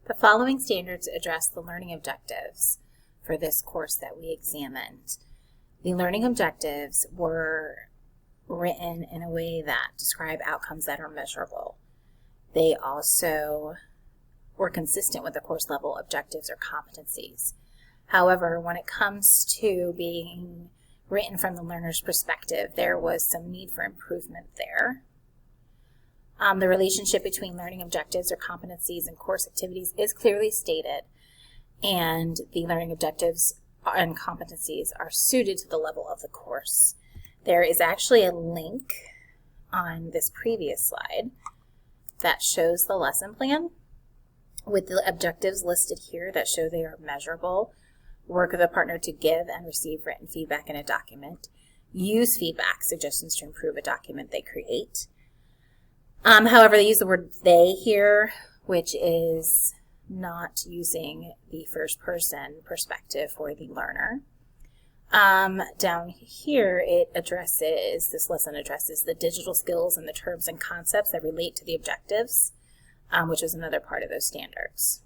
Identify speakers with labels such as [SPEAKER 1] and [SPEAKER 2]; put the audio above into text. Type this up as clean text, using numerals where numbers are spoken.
[SPEAKER 1] The following standards address the learning objectives for this course that we examined. The learning objectives were written in a way that describe outcomes that are measurable. They also were consistent with the course level objectives or competencies. However, when it comes to being written from the learner's perspective, there was some need for improvement there. The relationship between learning objectives or competencies and course activities is clearly stated, and the learning objectives and competencies are suited to the level of the course. There is actually a link on this previous slide that shows the lesson plan with the objectives listed here that show they are measurable. Work with a partner to give and receive written feedback in a document. Use feedback suggestions to improve a document they create. However, they use the word they here, which is not using the first person perspective for the learner. Down here, this lesson addresses the digital skills and the terms and concepts that relate to the objectives, which is another part of those standards.